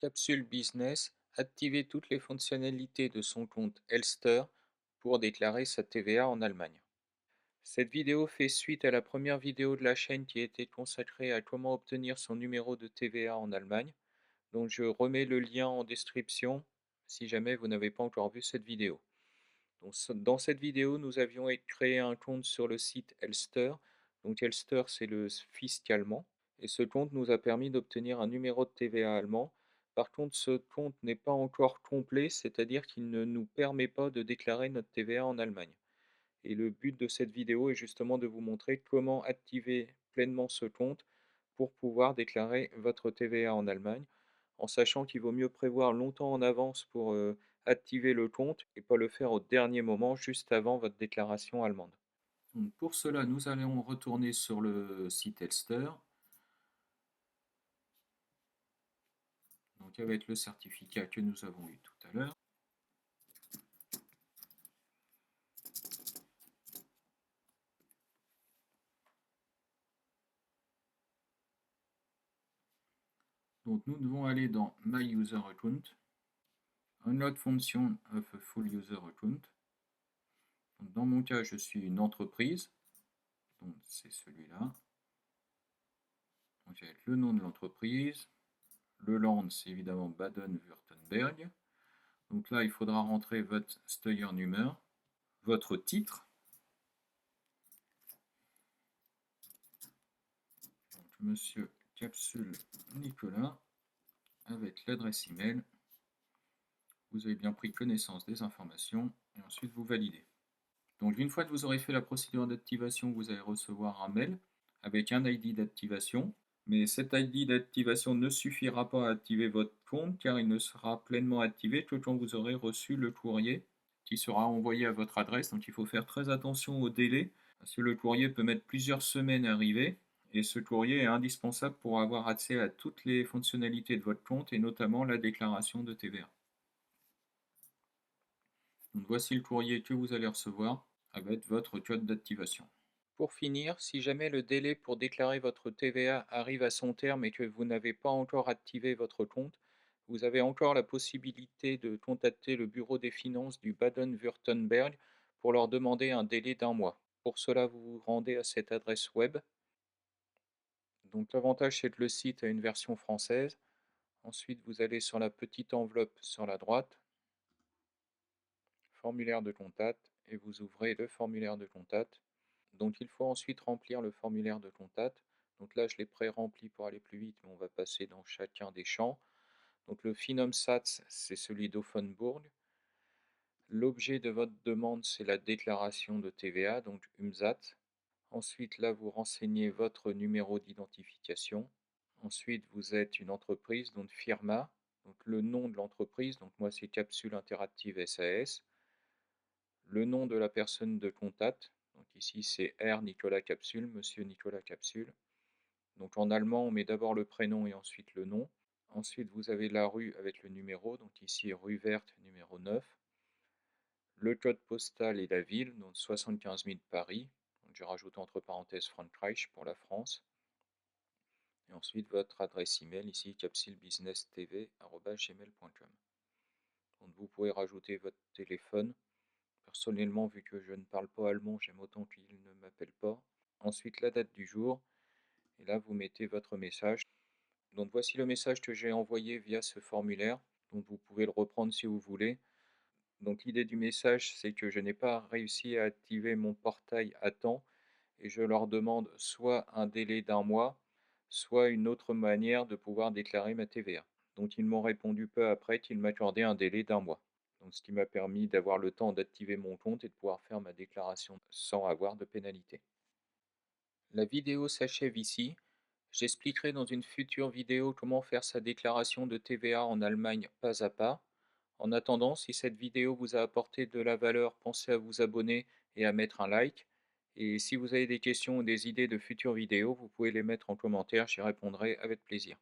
Capsule Business, activer toutes les fonctionnalités de son compte Elster pour déclarer sa TVA en Allemagne. Cette vidéo fait suite à la première vidéo de la chaîne qui était consacrée à comment obtenir son numéro de TVA en Allemagne. Donc je remets le lien en description si jamais vous n'avez pas encore vu cette vidéo. Donc, dans cette vidéo, nous avions créé un compte sur le site Elster. Donc Elster, c'est le fisc allemand. Et ce compte nous a permis d'obtenir un numéro de TVA allemand. Par contre, ce compte n'est pas encore complet, c'est-à-dire qu'il ne nous permet pas de déclarer notre TVA en Allemagne. Et le but de cette vidéo est justement de vous montrer comment activer pleinement ce compte pour pouvoir déclarer votre TVA en Allemagne, en sachant qu'il vaut mieux prévoir longtemps en avance pour activer le compte et pas le faire au dernier moment, juste avant votre déclaration allemande. Donc pour cela, nous allons retourner sur le site Elster, donc avec le certificat que nous avons eu tout à l'heure. Donc nous devons aller dans My User Account, Unlock Function of a Full User Account. Donc dans mon cas, je suis une entreprise, donc c'est celui-là. Donc avec le nom de l'entreprise, le land c'est évidemment Baden-Württemberg. Donc là, il faudra rentrer votre Steuernummer, votre titre. Donc Monsieur Capsule Nicolas, avec l'adresse email. Vous avez bien pris connaissance des informations et ensuite vous validez. Donc une fois que vous aurez fait la procédure d'activation, vous allez recevoir un mail avec un ID d'activation. Mais cet ID d'activation ne suffira pas à activer votre compte car il ne sera pleinement activé que quand vous aurez reçu le courrier qui sera envoyé à votre adresse. Donc il faut faire très attention au délai parce que le courrier peut mettre plusieurs semaines à arriver et ce courrier est indispensable pour avoir accès à toutes les fonctionnalités de votre compte et notamment la déclaration de TVA. Donc voici le courrier que vous allez recevoir avec votre code d'activation. Pour finir, si jamais le délai pour déclarer votre TVA arrive à son terme et que vous n'avez pas encore activé votre compte, vous avez encore la possibilité de contacter le bureau des finances du Baden-Württemberg pour leur demander un délai d'un mois. Pour cela, vous vous rendez à cette adresse web. Donc l'avantage, c'est que le site a une version française. Ensuite, vous allez sur la petite enveloppe sur la droite, formulaire de contact, et vous ouvrez le formulaire de contact. Donc il faut ensuite remplir le formulaire de contact. Donc là, je l'ai pré-rempli pour aller plus vite, mais on va passer dans chacun des champs. Donc le Finanzsatz, c'est celui d'Offenbourg. L'objet de votre demande, c'est la déclaration de TVA, donc Umsatz. Ensuite, là, vous renseignez votre numéro d'identification. Ensuite, vous êtes une entreprise, donc Firma. Donc le nom de l'entreprise, donc moi c'est Capsule Interactive SAS. Le nom de la personne de contact, donc ici c'est R Nicolas Capsule, Monsieur Nicolas Capsule. Donc en allemand, on met d'abord le prénom et ensuite le nom. Ensuite, vous avez la rue avec le numéro, donc ici rue verte numéro 9. Le code postal et la ville, donc 75 000 Paris. Donc je rajoute entre parenthèses Frankreich pour la France. Et ensuite votre adresse email ici capsulebusinesstv@gmail.com. Donc vous pouvez rajouter votre téléphone. Personnellement, vu que je ne parle pas allemand, j'aime autant qu'il ne m'appelle pas. Ensuite, la date du jour. Et là, vous mettez votre message. Donc voici le message que j'ai envoyé via ce formulaire. Donc vous pouvez le reprendre si vous voulez. Donc l'idée du message, c'est que je n'ai pas réussi à activer mon portail à temps et je leur demande soit un délai d'un mois, soit une autre manière de pouvoir déclarer ma TVA. Donc ils m'ont répondu peu après qu'ils m'accordaient un délai d'un mois. Donc ce qui m'a permis d'avoir le temps d'activer mon compte et de pouvoir faire ma déclaration sans avoir de pénalité. La vidéo s'achève ici. J'expliquerai dans une future vidéo comment faire sa déclaration de TVA en Allemagne pas à pas. En attendant, si cette vidéo vous a apporté de la valeur, pensez à vous abonner et à mettre un like. Et si vous avez des questions ou des idées de futures vidéos, vous pouvez les mettre en commentaire, j'y répondrai avec plaisir.